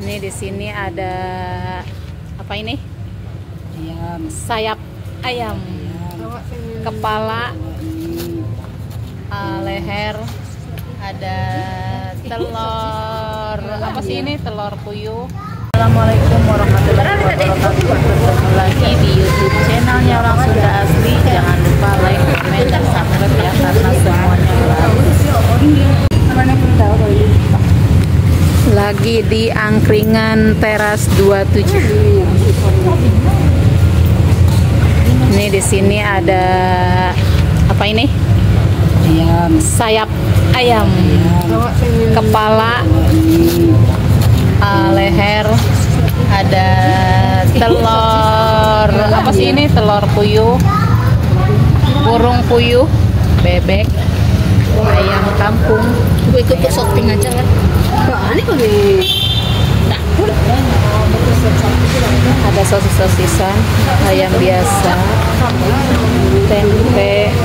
Ini di sini ada apa ini? Ayam. Sayap ayam, kepala, leher, ada telur. Apa sih ini? Telur puyuh. Assalamualaikum warahmatullahi wabarakatuh. Bertemu lagi di YouTube channelnya Orang Sunda Asli. Jangan lupa like, komen, dan subscribe ya, karena semuanya gratis. Lagi di angkringan teras 27. Ini di sini ada apa ini? Ayam. Sayap ayam, kepala, leher, ada telur. Apa sih ini? Telur puyuh, burung puyuh, bebek, ayam kampung. Gue ikut shopping aja kan. Ini kok nih. Ada sosis-sosisan, ayam biasa, tempe,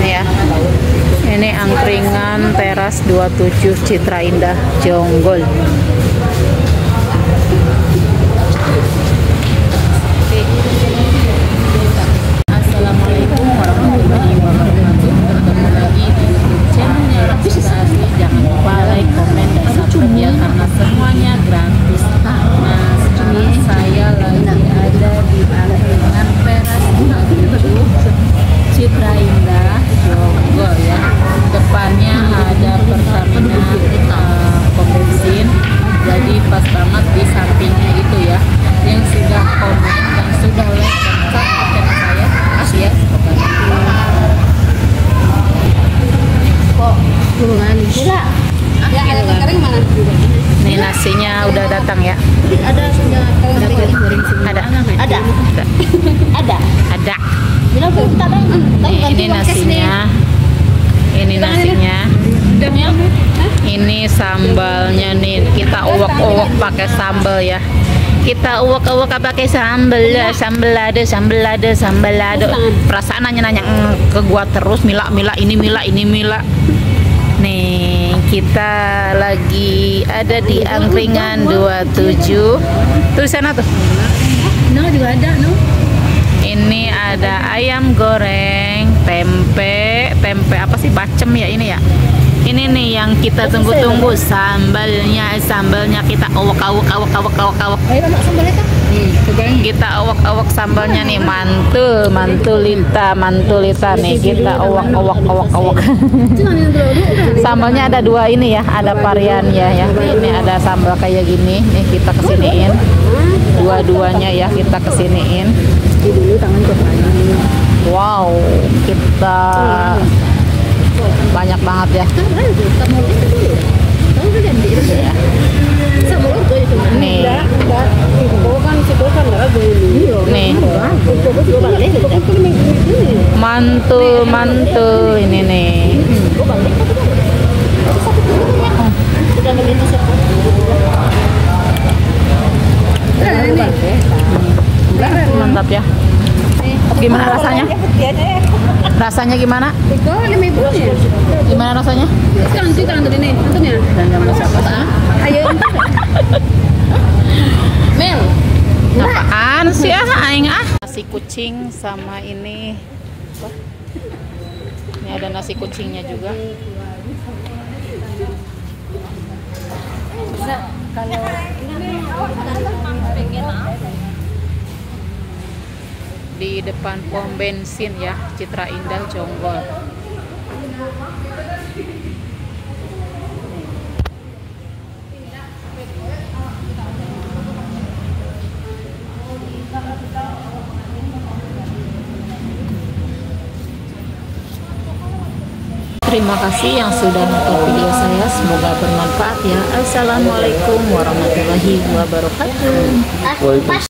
ya. Ini angkringan teras 27 Citra Indah Jonggol. Assalamualaikum warahmatullahi wabarakatuh. Bertemu lagi di YouTube channelnya Orang Sunda Asli. Jangan lupa like, komen, dan subscribe ya, karena semuanya gratis. Nah, sekarang saya lagi ada di angkringan teras 27 Citra Indah Jonggol ya. Depannya ada Pertamina pom bensin. Jadi pas banget di sampingnya itu ya. Yang sudah komen dan sudah like dan subscribe channel saya, makasih ya. Kok Burungan gila. Ya, ada kering mana? nih nasinya udah datang ya. Ada sudah goreng Ada. Ada. Ada. Ada. Bila kita Ini nasinya. Ini nasinya. Ini sambalnya nih. Kita uwak-uwak pakai sambal ya. Kita uwak-uwak pakai sambal ya. Sambal ada. Perasaan nanya-nanya ke gua terus, Mila ini Mila. Nih, kita lagi ada di angkringan 27. Tulisan tuh. No juga ada, no. Ini ada ayam goreng, tempe apa sih, bacem ya ini ya. Ini nih yang kita tunggu-tunggu, sambalnya kita awak. Ayo anak sambalnya kan? Kita awak sambalnya nih, mantulita nih, kita awak. Sambalnya ada dua ini ya, ada varian ya. Ini ada sambal kayak gini, nih kita kesiniin. Dua-duanya ya kita kesiniin. Dulu tangan ke kanan. Wow, kita banyak banget ya. Nih. Nih. Mantul ini nih. Mantap ya. Gimana rasanya? Rasanya gimana? Gimana rasanya? Ayo. Mel. Apaan sih aing ah? Nasi kucing sama ini. Wah. Ini ada nasi kucingnya juga. Kalau di depan pom bensin ya, Citra Indah Jonggol. Terima kasih yang sudah nonton video saya, semoga bermanfaat ya. Assalamualaikum warahmatullahi wabarakatuh.